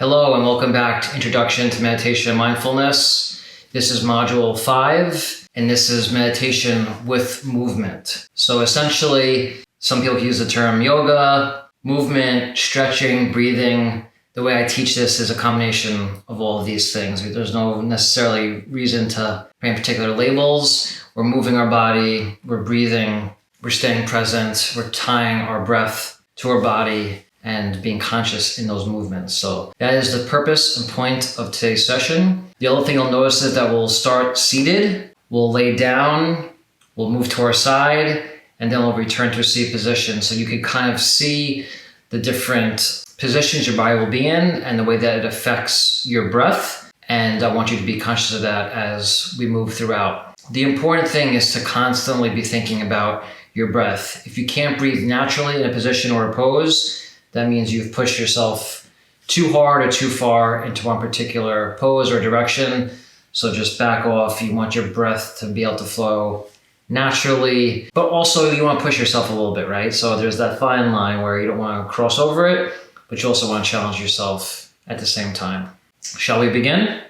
Hello and welcome back to Introduction to Meditation and Mindfulness. This is Module 5 and this is meditation with movement. So essentially, some people use the term yoga, movement, stretching, breathing. The way I teach this is a combination of all of these things. There's no necessarily reason to put in particular labels. We're moving our body, we're breathing, we're staying present, we're tying our breath to our body and being conscious in those movements. So that is the purpose and point of today's session. The other thing you'll notice is that we'll start seated, we'll lay down, we'll move to our side, and then we'll return to a seated position. So you can kind of see the different positions your body will be in and the way that it affects your breath. And I want you to be conscious of that as we move throughout. The important thing is to constantly be thinking about your breath. If you can't breathe naturally in a position or a pose, that means you've pushed yourself too hard or too far into one particular pose or direction. So just back off. You want your breath to be able to flow naturally, but also you want to push yourself a little bit, right? So there's that fine line where you don't want to cross over it, but you also want to challenge yourself at the same time. Shall we begin?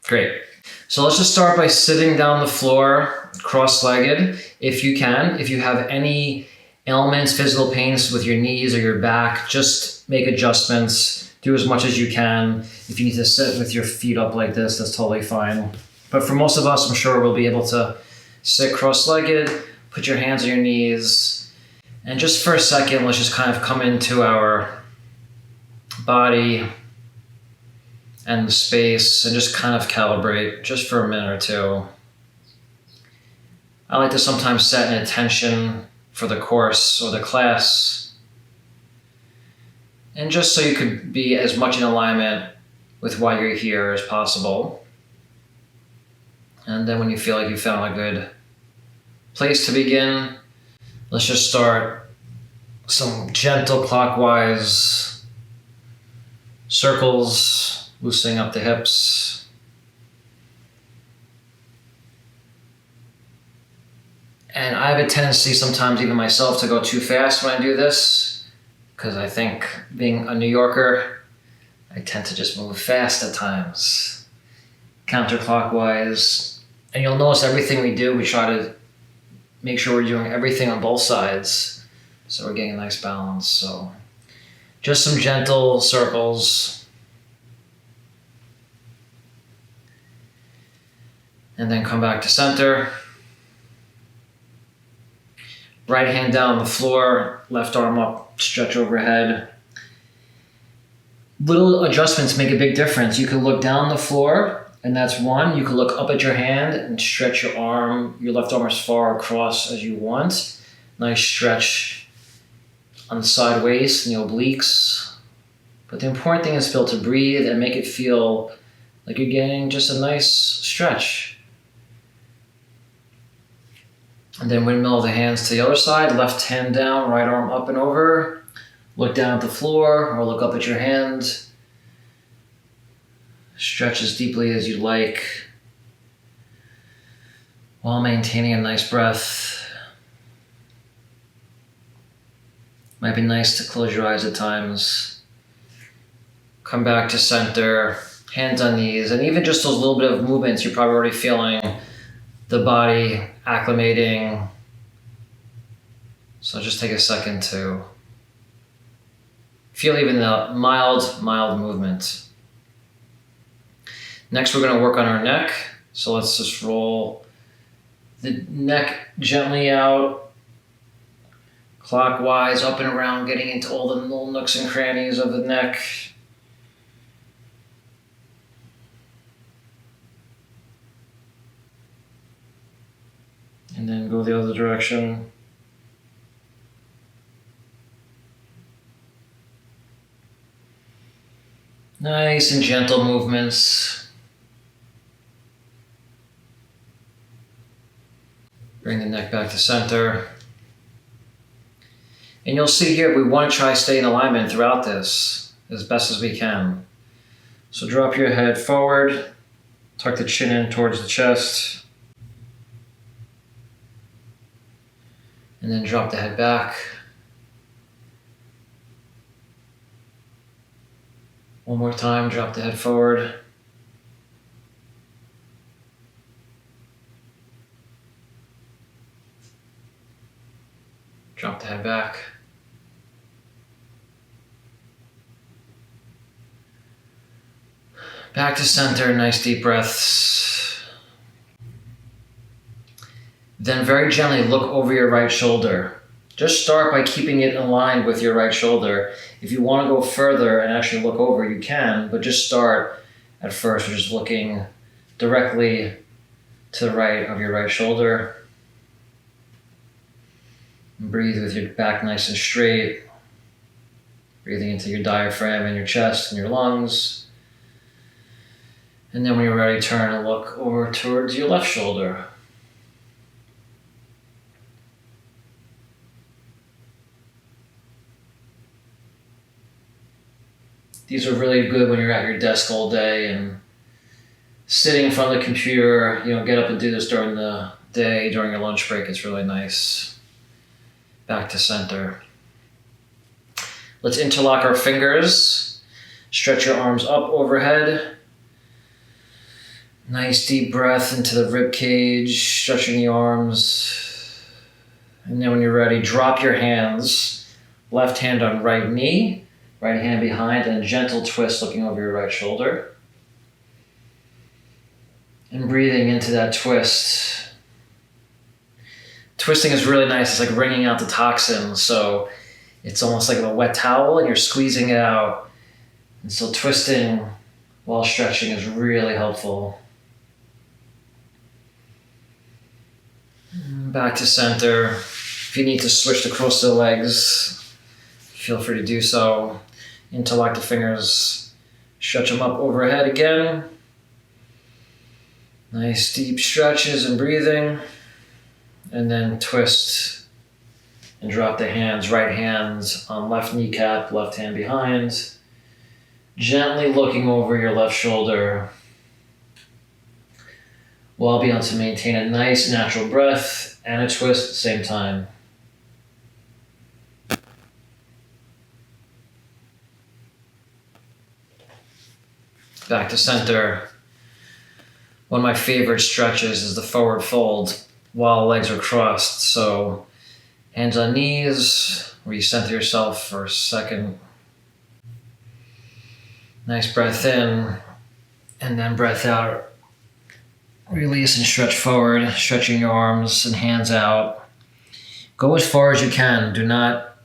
Great. So let's just start by sitting down the floor, cross-legged, if you can. If you have any ailments, physical pains with your knees or your back, just make adjustments. Do as much as you can. If you need to sit with your feet up like this, that's totally fine. But for most of us, I'm sure we'll be able to sit cross-legged, put your hands on your knees, and just for a second, let's just kind of come into our body and the space and just kind of calibrate just for a minute or two. I like to sometimes set an intention for the course or the class, and just so you could be as much in alignment with why you're here as possible. And then when you feel like you found a good place to begin, let's just start some gentle clockwise circles, loosening up the hips. And I have a tendency sometimes, even myself, to go too fast when I do this, because I think, being a New Yorker, I tend to just move fast at times, counterclockwise. And you'll notice everything we do, we try to make sure we're doing everything on both sides, so we're getting a nice balance. So just some gentle circles. And then come back to center. Right hand down on the floor, left arm up, stretch overhead. Little adjustments make a big difference. You can look down the floor, and that's one. You can look up at your hand and stretch your arm, your left arm as far across as you want. Nice stretch on the side waist and the obliques. But the important thing is to be able to breathe and make it feel like you're getting just a nice stretch. And then windmill the hands to the other side, left hand down, right arm up and over. Look down at the floor or look up at your hand. Stretch as deeply as you'd like while maintaining a nice breath. Might be nice to close your eyes at times. Come back to center, hands on knees, and even just those little bit of movements, you're probably already feeling the body acclimating. So just take a second to feel even the mild movement. Next, we're going to work on our neck. So let's just roll the neck gently out, clockwise, up and around, getting into all the little nooks and crannies of the neck. And then go the other direction. Nice and gentle movements. Bring the neck back to center. And you'll see here, we want to try to stay in alignment throughout this as best as we can. So drop your head forward, tuck the chin in towards the chest. And then drop the head back. One more time, drop the head forward. Drop the head back. Back to center, nice deep breaths. Then very gently look over your right shoulder. Just start by keeping it aligned with your right shoulder. If you want to go further and actually look over, you can, but just start at first with just looking directly to the right of your right shoulder. And breathe with your back nice and straight. Breathing into your diaphragm and your chest and your lungs. And then when you're ready, turn and look over towards your left shoulder. These are really good when you're at your desk all day and sitting in front of the computer. You know, get up and do this during the day, during your lunch break. It's really nice. Back to center. Let's interlock our fingers. Stretch your arms up overhead. Nice deep breath into the rib cage, stretching the arms. And then when you're ready, drop your hands. Left hand on right knee. Right hand behind, and a gentle twist looking over your right shoulder. And breathing into that twist. Twisting is really nice. It's like wringing out the toxins. So it's almost like a wet towel and you're squeezing it out. And so twisting while stretching is really helpful. Back to center. If you need to switch across the legs, feel free to do so. Interlock the fingers, stretch them up overhead again. Nice deep stretches and breathing. And then twist and drop the hands, right hands on left kneecap, left hand behind. Gently looking over your left shoulder. While being able to maintain a nice natural breath and a twist at the same time. Back to center. One of my favorite stretches is the forward fold while legs are crossed. So hands on knees, where you center yourself for a second. Nice breath in, and then breath out. Release and stretch forward, stretching your arms and hands out. Go as far as you can. Do not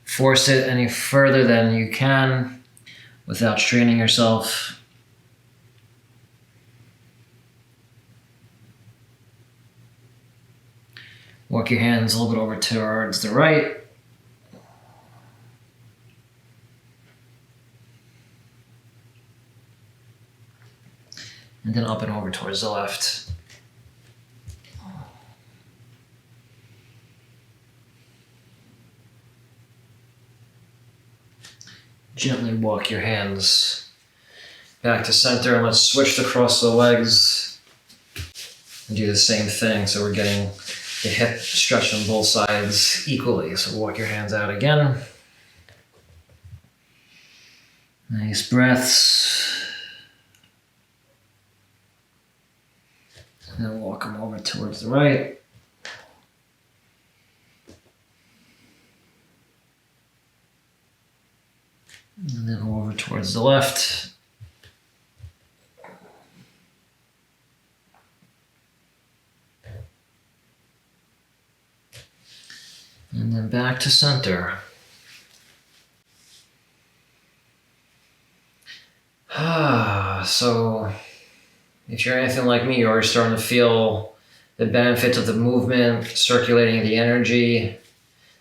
force it any further than you can without straining yourself. Walk your hands a little bit over towards the right. And then up and over towards the left. Gently walk your hands back to center, and let's switch across the legs and do the same thing. So we're getting the hip stretch on both sides equally. So walk your hands out again. Nice breaths. And then walk them over towards the right. And then over towards the left. And then back to center. So if you're anything like me, you're already starting to feel the benefits of the movement, circulating the energy.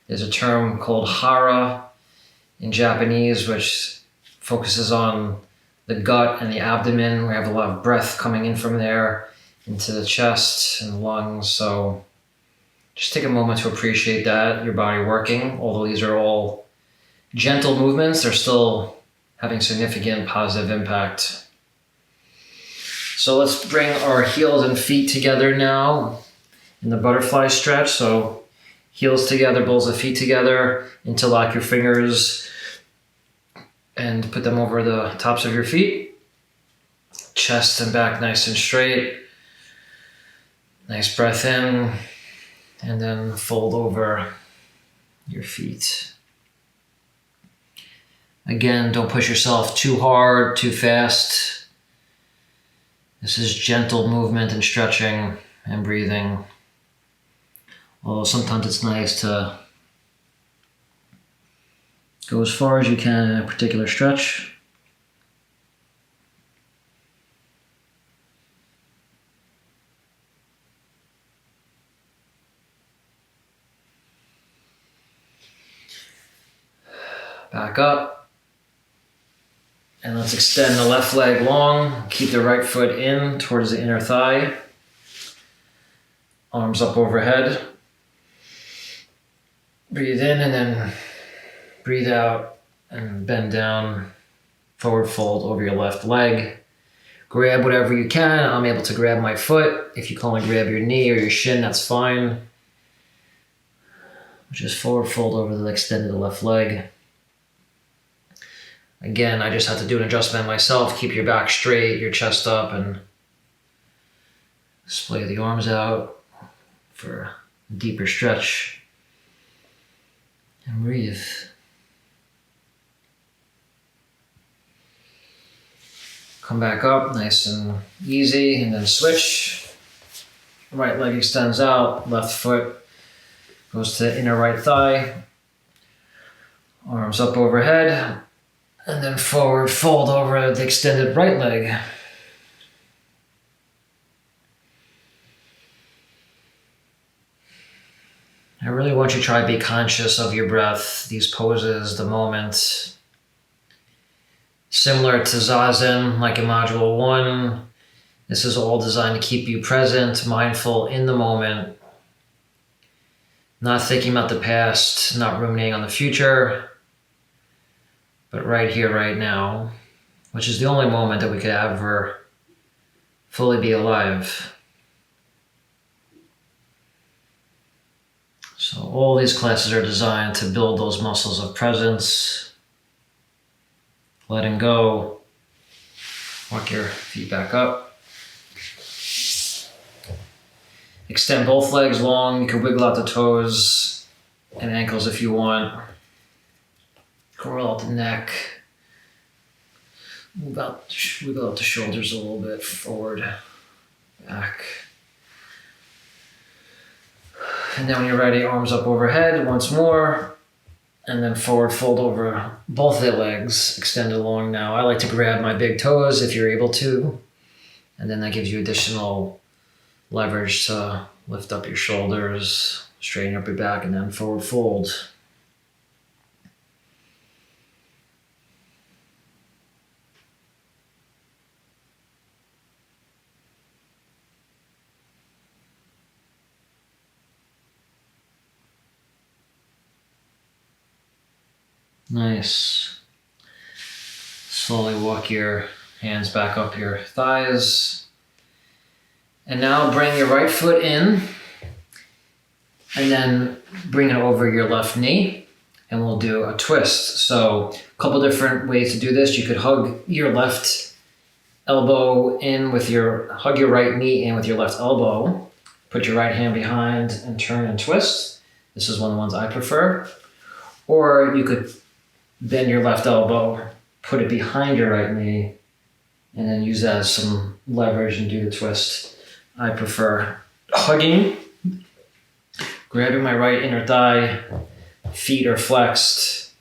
There's a term called hara in Japanese, which focuses on the gut and the abdomen. We have a lot of breath coming in from there into the chest and the lungs. So just take a moment to appreciate that, your body working. Although these are all gentle movements, they're still having significant positive impact. So let's bring our heels and feet together now in the butterfly stretch. So heels together, balls of feet together, interlock your fingers. and put them over the tops of your feet. Chest and back nice and straight. Nice breath in, and then fold over your feet. Again, don't push yourself too hard, too fast. This is gentle movement and stretching and breathing. Although sometimes it's nice to go as far as you can in a particular stretch. Back up. And let's extend the left leg long. Keep the right foot in towards the inner thigh. Arms up overhead. Breathe in and then breathe out and bend down. Forward fold over your left leg. Grab whatever you can. I'm able to grab my foot. If you can only grab your knee or your shin, that's fine. Just forward fold over the extended left leg. Again, I just have to do an adjustment myself. Keep your back straight, your chest up, and splay the arms out for a deeper stretch. And breathe. Come back up, nice and easy, and then switch. Right leg extends out, left foot goes to the inner right thigh. Arms up overhead. And then forward fold over the extended right leg. I really want you to try to be conscious of your breath, these poses, the moment. Similar to Zazen, like in Module 1, this is all designed to keep you present, mindful in the moment. Not thinking about the past, not ruminating on the future. But right here, right now, which is the only moment that we could ever fully be alive. So all these classes are designed to build those muscles of presence, letting go. Walk your feet back up. Extend both legs long. You can wiggle out the toes and ankles if you want. Curl out the neck. Wiggle out the shoulders a little bit, forward, back. And then when you're ready, arms up overhead once more. And then forward fold over both the legs, extended long now. I like to grab my big toes if you're able to. And then that gives you additional leverage to lift up your shoulders, straighten up your back, and then forward fold. Nice. Slowly walk your hands back up your thighs. And now bring your right foot in and then bring it over your left knee and we'll do a twist. So a couple different ways to do this. You could hug your left elbow in with hug your right knee in with your left elbow. Put your right hand behind and turn and twist. This is one of the ones I prefer. Or you could bend your left elbow, put it behind your right knee, and then use that as some leverage and do the twist. I prefer hugging, grabbing my right inner thigh, feet are flexed,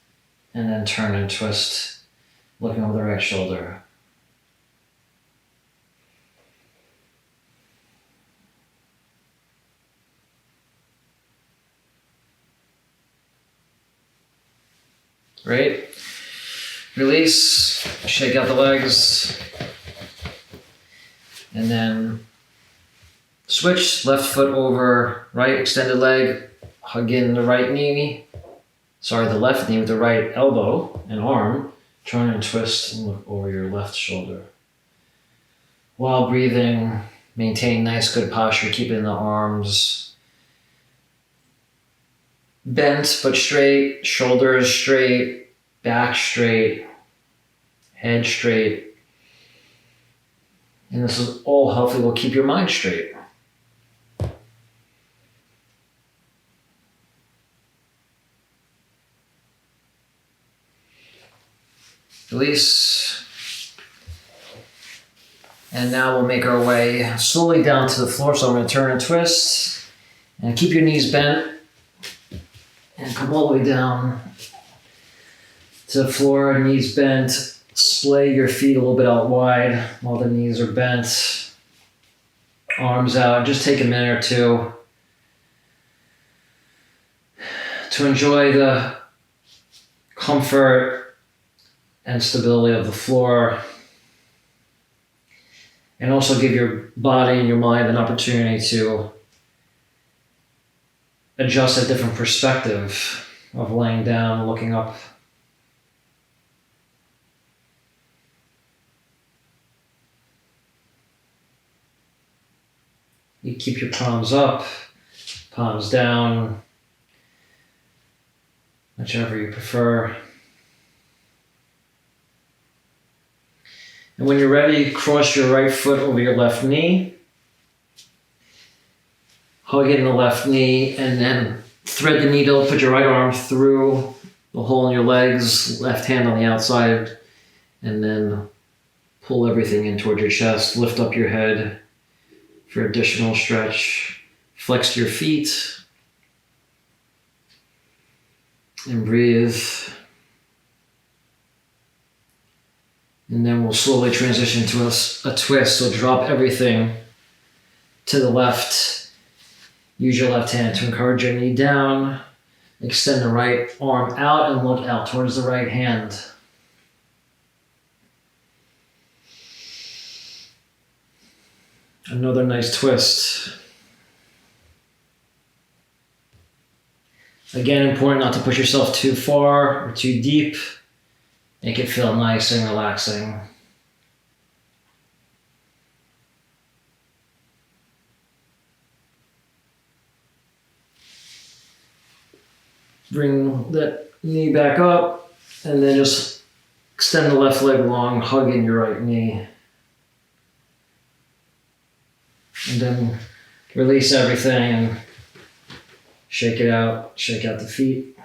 and then turn and twist, looking over the right shoulder. Great. Release, shake out the legs, and then switch, left foot over right extended leg, hug in the right knee, the left knee with the right elbow and arm, turn and twist and look over your left shoulder. While breathing, maintain nice good posture, keeping the arms bent but straight, shoulders straight, back straight, head straight. And this is all hopefully will keep your mind straight. Release. And now we'll make our way slowly down to the floor. So I'm going to turn and twist. And keep your knees bent. And come all the way down to the floor, knees bent. Splay your feet a little bit out wide while the knees are bent. Arms out. Just take a minute or two to enjoy the comfort and stability of the floor. And also give your body and your mind an opportunity to adjust a different perspective of laying down, looking up. You keep your palms up, palms down, whichever you prefer. And when you're ready, cross your right foot over your left knee. Hug it in the left knee, and then thread the needle, put your right arm through the hole in your legs, left hand on the outside, and then pull everything in toward your chest. Lift up your head for additional stretch. Flex your feet. And breathe. And then we'll slowly transition to a twist. So drop everything to the left. Use your left hand to encourage your knee down. Extend the right arm out and look out towards the right hand. Another nice twist. Again, important not to push yourself too far or too deep. Make it feel nice and relaxing. Bring that knee back up and then just extend the left leg long, hugging your right knee. And then release everything and shake it out. Shake out the feet,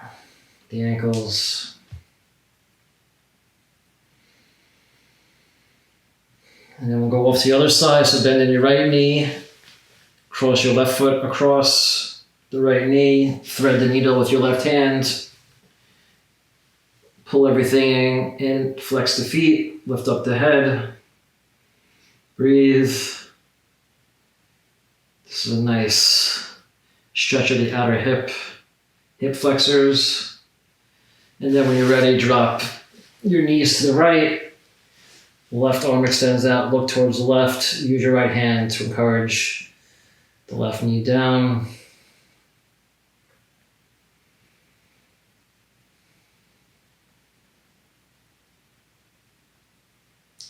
the ankles. And then we'll go off to the other side. So bend in your right knee, cross your left foot across the right knee, thread the needle with your left hand, pull everything in, flex the feet, lift up the head, breathe. This is a nice stretch of the outer hip flexors. And then when you're ready, drop your knees to the right. Left arm extends out, look towards the left. Use your right hand to encourage the left knee down.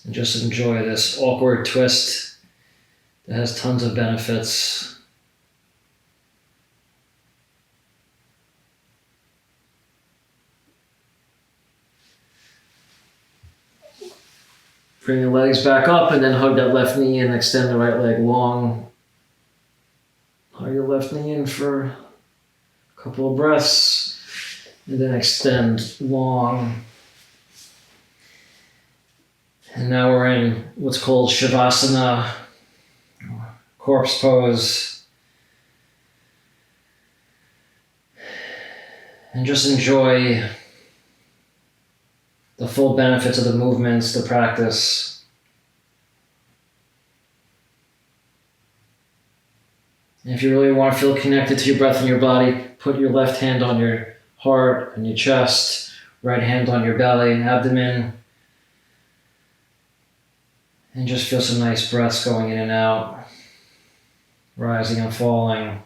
And just enjoy this awkward twist that has tons of benefits. Bring your legs back up and then hug that left knee and extend the right leg long. Hug your left knee in for a couple of breaths and then extend long. And now we're in what's called Shavasana, corpse pose. And just enjoy the full benefits of the movements, the practice. And if you really want to feel connected to your breath and your body, put your left hand on your heart and your chest, right hand on your belly and abdomen. And just feel some nice breaths going in and out, rising and falling.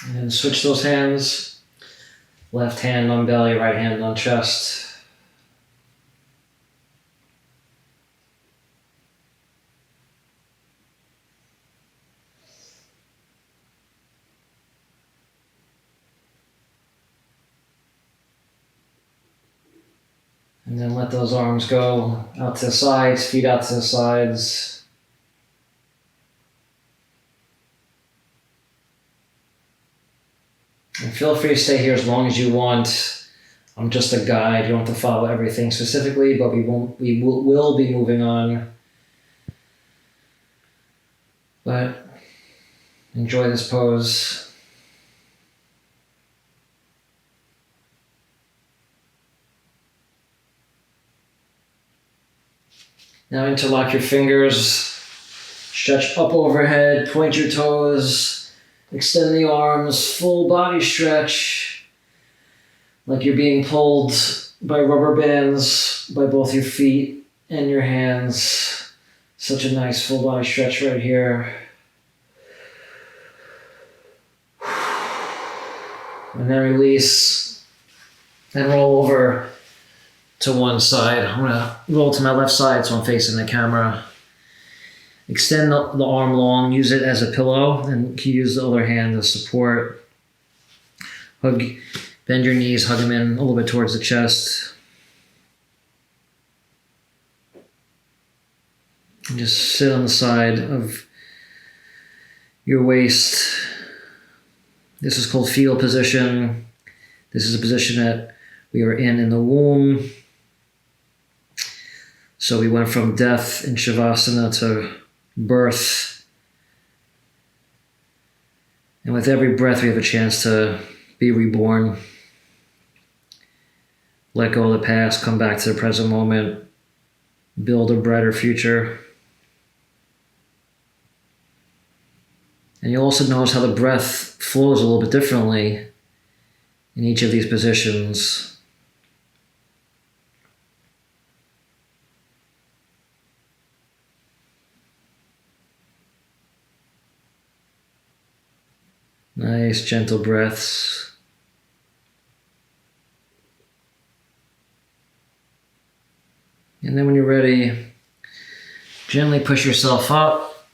And then switch those hands Left hand on belly, right hand on chest. And then let those arms go out to the sides, feet out to the sides. And feel free to stay here as long as you want. I'm just a guide. You don't have to follow everything specifically, but we will be moving on. But enjoy this pose. Now interlock your fingers, stretch up overhead, point your toes, extend the arms, full body stretch, like you're being pulled by rubber bands by both your feet and your hands. Such a nice full body stretch right here. And then release and roll over to one side. I'm gonna roll to my left side so I'm facing the camera. Extend the arm long, use it as a pillow, and you can use the other hand to support. Bend your knees, hug them in a little bit towards the chest. And just sit on the side of your waist. This is called fetal position. This is a position that we are in the womb. So we went from death in Shavasana to birth. And with every breath, we have a chance to be reborn. Let go of the past, come back to the present moment, build a brighter future. And you'll also notice how the breath flows a little bit differently in each of these positions. Nice, gentle breaths. And then when you're ready, gently push yourself up.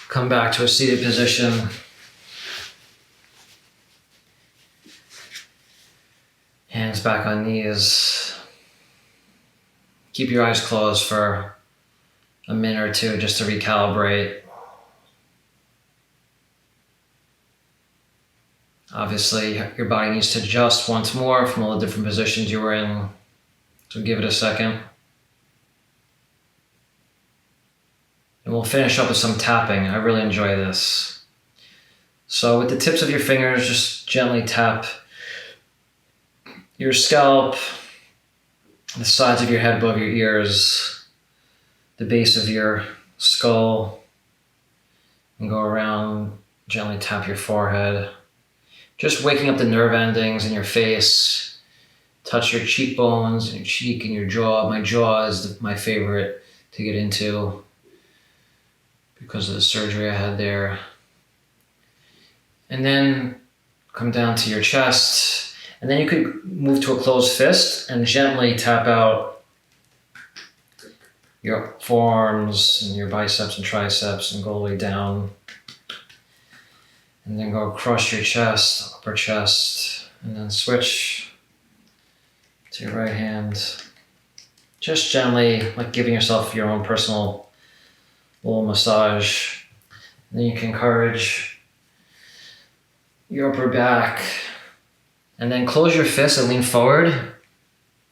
Come back to a seated position. Hands back on knees. Keep your eyes closed for a minute or two just to recalibrate. Obviously, your body needs to adjust once more from all the different positions you were in. So give it a second. And we'll finish up with some tapping. I really enjoy this. So with the tips of your fingers, just gently tap your scalp, the sides of your head above your ears, the base of your skull, and go around, gently tap your forehead. Just waking up the nerve endings in your face. Touch your cheekbones and your cheek and your jaw. My jaw is my favorite to get into because of the surgery I had there. And then come down to your chest. And then you could move to a closed fist and gently tap out your forearms and your biceps and triceps and go all the way down. And then go across your chest, upper chest, and then switch to your right hand. Just gently, like giving yourself your own personal little massage. And then you can encourage your upper back. And then close your fists and lean forward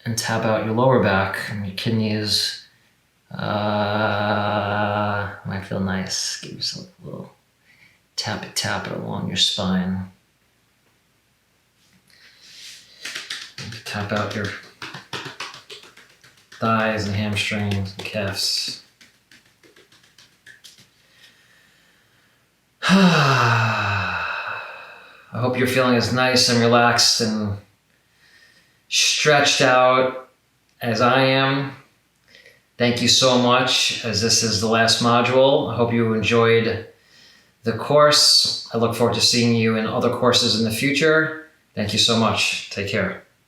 and tap out your lower back and your kidneys. Might feel nice. Give yourself a little tap it along your spine. Tap out your thighs and hamstrings and calves. I hope you're feeling as nice and relaxed and stretched out as I am. Thank you so much, as this is the last module. I hope you enjoyed the course. I look forward to seeing you in other courses in the future. Thank you so much. Take care.